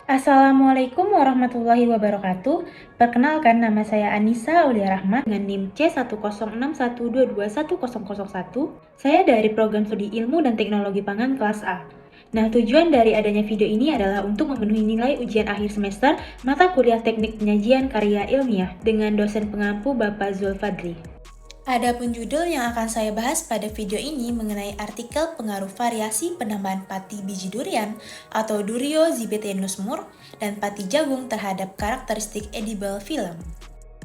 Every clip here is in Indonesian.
Assalamualaikum warahmatullahi wabarakatuh. Perkenalkan, nama saya Anissa Aulia Rahma dengan NIM C10612210001. Saya dari program studi Ilmu dan Teknologi Pangan kelas A. Nah, tujuan dari adanya video ini adalah untuk memenuhi nilai ujian akhir semester mata kuliah Teknik Penyajian Karya Ilmiah dengan dosen pengampu Bapak Zulfadli. Adapun judul yang akan saya bahas pada video ini mengenai artikel pengaruh variasi penambahan pati biji durian atau Durio zibetenus mur dan pati jagung terhadap karakteristik edible film.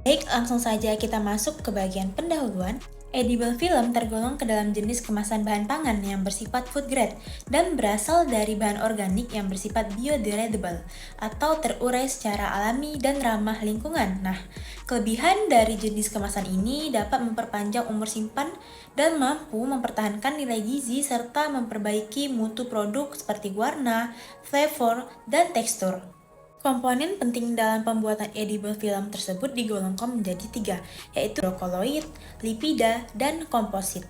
Baik, langsung saja kita masuk ke bagian pendahuluan. Edible film tergolong ke dalam jenis kemasan bahan pangan yang bersifat food grade dan berasal dari bahan organik yang bersifat biodegradable atau terurai secara alami dan ramah lingkungan. Nah, kelebihan dari jenis kemasan ini dapat memperpanjang umur simpan dan mampu mempertahankan nilai gizi serta memperbaiki mutu produk seperti warna, flavor, dan tekstur. Komponen penting dalam pembuatan edible film tersebut digolongkan menjadi 3, yaitu hidrokoloid, lipida, dan komposit.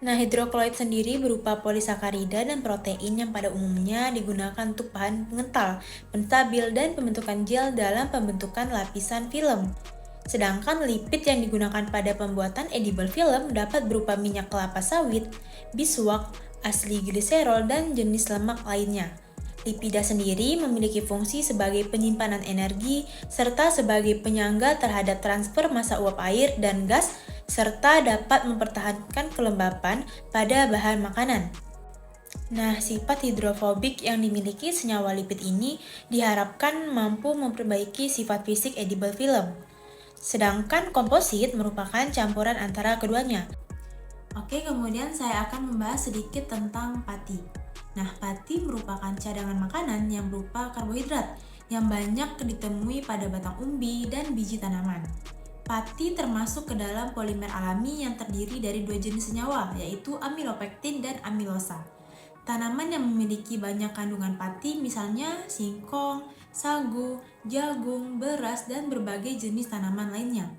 Nah, hidrokoloid sendiri berupa polisakarida dan protein yang pada umumnya digunakan untuk bahan pengental, penstabil, dan pembentukan gel dalam pembentukan lapisan film. Sedangkan lipid yang digunakan pada pembuatan edible film dapat berupa minyak kelapa sawit, biswak, asli gliserol, dan jenis lemak lainnya. Lipida sendiri memiliki fungsi sebagai penyimpanan energi serta sebagai penyangga terhadap transfer massa uap air dan gas serta dapat mempertahankan kelembapan pada bahan makanan. Nah, sifat hidrofobik yang dimiliki senyawa lipid ini diharapkan mampu memperbaiki sifat fisik edible film. Sedangkan komposit merupakan campuran antara keduanya. Oke, kemudian saya akan membahas sedikit tentang pati. Nah, pati merupakan cadangan makanan yang berupa karbohidrat yang banyak ditemui pada batang umbi dan biji tanaman. Pati termasuk ke dalam polimer alami yang terdiri dari 2 jenis senyawa, yaitu amilopektin dan amilosa. Tanaman yang memiliki banyak kandungan pati misalnya singkong, sagu, jagung, beras, dan berbagai jenis tanaman lainnya.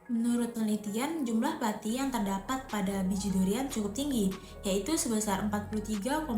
Menurut penelitian, jumlah pati yang terdapat pada biji durian cukup tinggi, yaitu sebesar 43,6%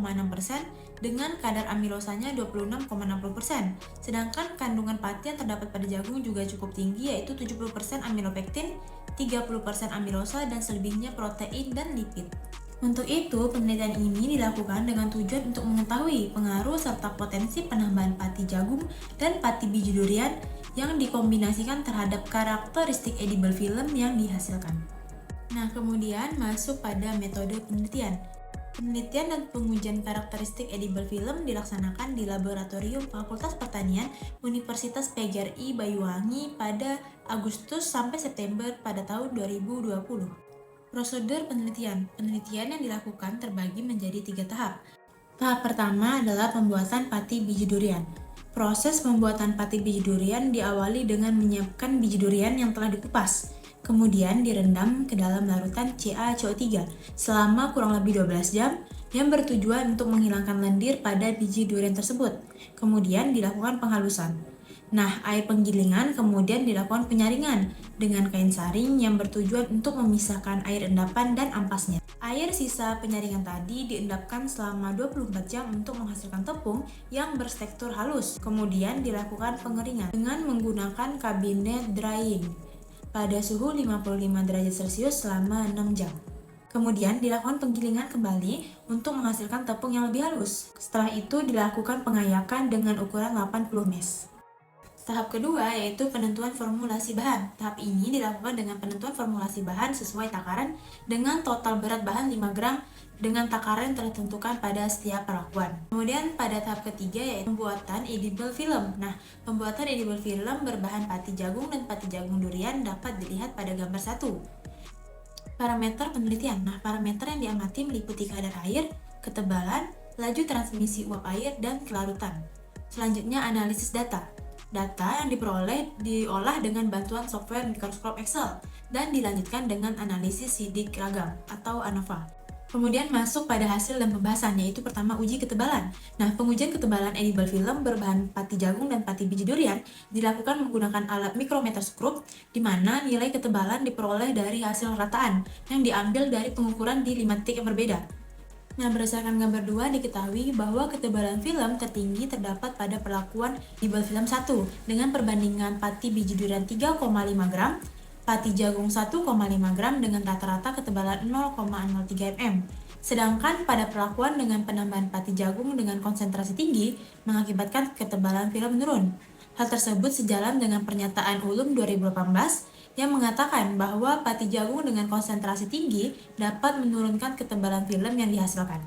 dengan kadar amilosanya 26,60%. Sedangkan kandungan pati yang terdapat pada jagung juga cukup tinggi, yaitu 70% amilopektin, 30% amilosa, dan selebihnya protein dan lipid. Untuk itu, penelitian ini dilakukan dengan tujuan untuk mengetahui pengaruh serta potensi penambahan pati jagung dan pati biji durian yang dikombinasikan terhadap karakteristik edible film yang dihasilkan. Nah, kemudian masuk pada metode penelitian. Penelitian dan pengujian karakteristik edible film dilaksanakan di Laboratorium Fakultas Pertanian Universitas PGRI Banyuwangi pada Agustus sampai September pada tahun 2020. Prosedur penelitian. Penelitian yang dilakukan terbagi menjadi 3 tahap. Tahap pertama adalah pembuatan pati biji durian. Proses pembuatan pati biji durian diawali dengan menyiapkan biji durian yang telah dikupas. Kemudian direndam ke dalam larutan CaCO3 selama kurang lebih 12 jam yang bertujuan untuk menghilangkan lendir pada biji durian tersebut. Kemudian dilakukan penghalusan. Nah, air penggilingan kemudian dilakukan penyaringan dengan kain saring yang bertujuan untuk memisahkan air endapan dan ampasnya. Air sisa penyaringan tadi diendapkan selama 24 jam untuk menghasilkan tepung yang bertekstur halus. Kemudian dilakukan pengeringan dengan menggunakan kabinet drying pada suhu 55 derajat Celcius selama 6 jam. Kemudian dilakukan penggilingan kembali untuk menghasilkan tepung yang lebih halus. Setelah itu dilakukan pengayakan dengan ukuran 80 mesh. Tahap kedua yaitu penentuan formulasi bahan. Tahap ini dilakukan dengan penentuan formulasi bahan sesuai takaran dengan total berat bahan 5 gram dengan takaran yang tertentukan pada setiap perlakuan. Kemudian pada tahap ketiga yaitu pembuatan edible film. Nah, pembuatan edible film berbahan pati jagung dan pati jagung durian dapat dilihat pada gambar 1. Parameter penelitian. Nah, parameter yang diamati meliputi kadar air, ketebalan, laju transmisi uap air, dan kelarutan. Selanjutnya analisis data. Data yang diperoleh diolah dengan bantuan software mikroskop Excel dan dilanjutkan dengan analisis sidik ragam atau ANOVA. Kemudian masuk pada hasil dan pembahasan, yaitu pertama uji ketebalan. Nah, pengujian ketebalan edible film berbahan pati jagung dan pati biji durian dilakukan menggunakan alat mikrometerskop, di mana nilai ketebalan diperoleh dari hasil rataan yang diambil dari pengukuran di 5 titik yang berbeda. Nah, berdasarkan gambar 2 diketahui bahwa ketebalan film tertinggi terdapat pada perlakuan edible film 1 dengan perbandingan pati biji durian 3,5 gram, pati jagung 1,5 gram dengan rata-rata ketebalan 0,03 mm. Sedangkan pada perlakuan dengan penambahan pati jagung dengan konsentrasi tinggi mengakibatkan ketebalan film menurun. Hal tersebut sejalan dengan pernyataan Ulum 2018 yang mengatakan bahwa pati jagung dengan konsentrasi tinggi dapat menurunkan ketebalan film yang dihasilkan.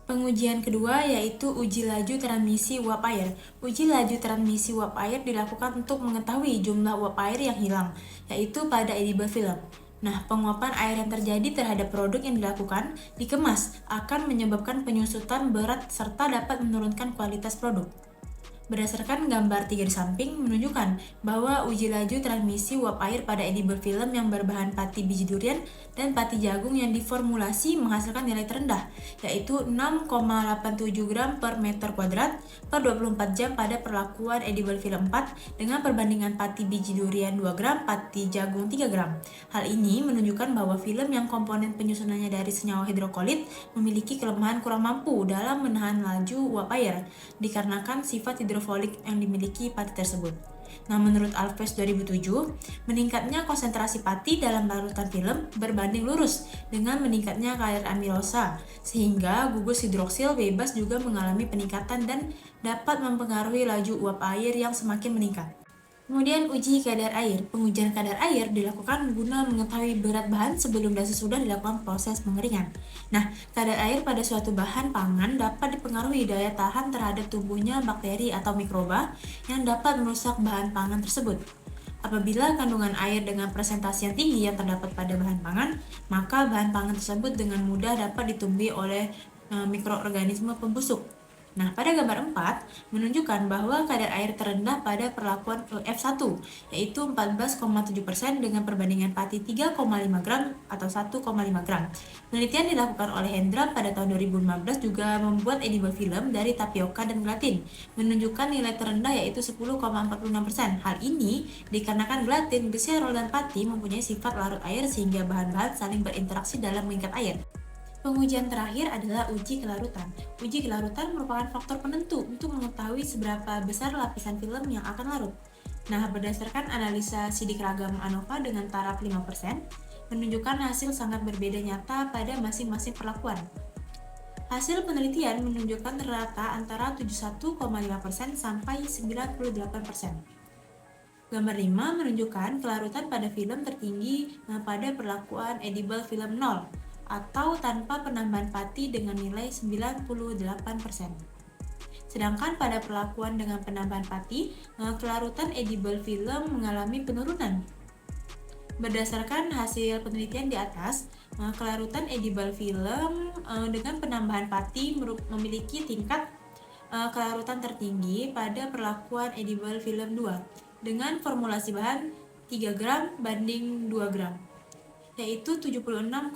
Pengujian kedua yaitu uji laju transmisi uap air. Uji laju transmisi uap air dilakukan untuk mengetahui jumlah uap air yang hilang, yaitu pada edible film. Nah, penguapan air yang terjadi terhadap produk yang dilakukan dikemas akan menyebabkan penyusutan berat serta dapat menurunkan kualitas produk. Berdasarkan gambar 3 di samping menunjukkan bahwa uji laju transmisi uap air pada edible film yang berbahan pati biji durian dan pati jagung yang diformulasi menghasilkan nilai terendah, yaitu 6,87 gram per meter kuadrat per 24 jam pada perlakuan edible film 4 dengan perbandingan pati biji durian 2 gram, pati jagung 3 gram. Hal ini menunjukkan bahwa film yang komponen penyusunannya dari senyawa hidrokolit memiliki kelemahan kurang mampu dalam menahan laju uap air, dikarenakan sifat hidrofolik yang dimiliki pati tersebut. Nah, menurut Alves 2007, meningkatnya konsentrasi pati dalam larutan film berbanding lurus dengan meningkatnya kadar amilosa, sehingga gugus hidroksil bebas juga mengalami peningkatan dan dapat mempengaruhi laju uap air yang semakin meningkat. Kemudian uji kadar air. Pengujian kadar air dilakukan guna mengetahui berat bahan sebelum dan sesudah dilakukan proses pengeringan. Nah, kadar air pada suatu bahan pangan dapat dipengaruhi daya tahan terhadap tumbuhnya bakteri atau mikroba yang dapat merusak bahan pangan tersebut. Apabila kandungan air dengan presentasi yang tinggi yang terdapat pada bahan pangan, maka bahan pangan tersebut dengan mudah dapat ditumbuhi oleh mikroorganisme pembusuk. Nah, pada gambar 4 menunjukkan bahwa kadar air terendah pada perlakuan EF1 yaitu 14,7% dengan perbandingan pati 3,5 gram atau 1,5 gram. Penelitian dilakukan oleh Hendra pada tahun 2015 juga membuat edible film dari tapioka dan gelatin, menunjukkan nilai terendah yaitu 10,46%. Hal ini dikarenakan gelatin, glycerol, dan pati mempunyai sifat larut air sehingga bahan-bahan saling berinteraksi dalam mengikat air. Pengujian terakhir adalah uji kelarutan. Uji kelarutan merupakan faktor penentu untuk mengetahui seberapa besar lapisan film yang akan larut. Nah, berdasarkan analisa sidik ragam ANOVA dengan taraf 5%, menunjukkan hasil sangat berbeda nyata pada masing-masing perlakuan. Hasil penelitian menunjukkan rata antara 71,5% sampai 98%. Gambar 5 menunjukkan kelarutan pada film tertinggi pada perlakuan edible film 0 atau tanpa penambahan pati dengan nilai 98%. Sedangkan pada perlakuan dengan penambahan pati, kelarutan edible film mengalami penurunan. Berdasarkan hasil penelitian di atas, kelarutan edible film dengan penambahan pati memiliki tingkat kelarutan tertinggi pada perlakuan edible film 2 dengan formulasi bahan 3 gram banding 2 gram. Yaitu 76,5%.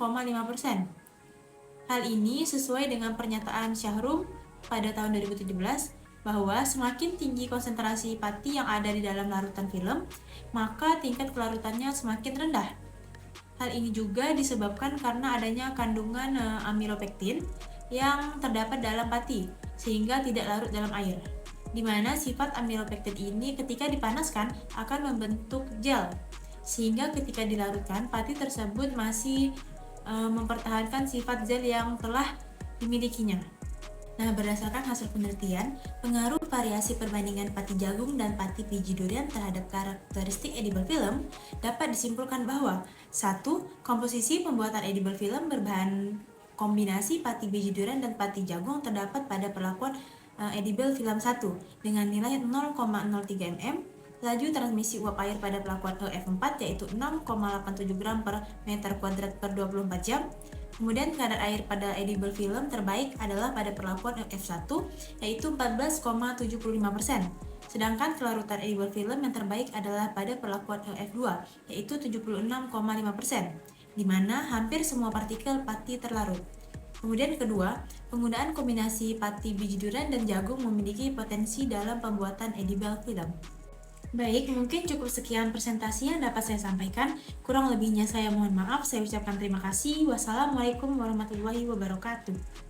Hal ini sesuai dengan pernyataan Syahrum pada tahun 2017 bahwa semakin tinggi konsentrasi pati yang ada di dalam larutan film, maka tingkat kelarutannya semakin rendah. Hal ini juga disebabkan karena adanya kandungan amilopektin yang terdapat dalam pati, sehingga tidak larut dalam air. Di mana sifat amilopektin ini ketika dipanaskan akan membentuk gel, sehingga ketika dilarutkan, pati tersebut masih mempertahankan sifat gel yang telah dimilikinya. Nah, berdasarkan hasil penelitian, pengaruh variasi perbandingan pati jagung dan pati biji durian terhadap karakteristik edible film dapat disimpulkan bahwa 1. Komposisi pembuatan edible film berbahan kombinasi pati biji durian dan pati jagung terdapat pada perlakuan edible film 1 dengan nilai 0,03 mm. Laju transmisi uap air pada perlakuan EF4 yaitu 6,87 gram per meter kuadrat per 24 jam. Kemudian kadar air pada edible film terbaik adalah pada perlakuan EF1 yaitu 14,75%. Sedangkan kelarutan edible film yang terbaik adalah pada perlakuan EF2 yaitu 76,5%, di mana hampir semua partikel pati terlarut. Kemudian kedua, penggunaan kombinasi pati biji durian dan jagung memiliki potensi dalam pembuatan edible film. Baik, mungkin cukup sekian presentasi yang dapat saya sampaikan. Kurang lebihnya saya mohon maaf. Saya ucapkan terima kasih. Wassalamualaikum warahmatullahi wabarakatuh.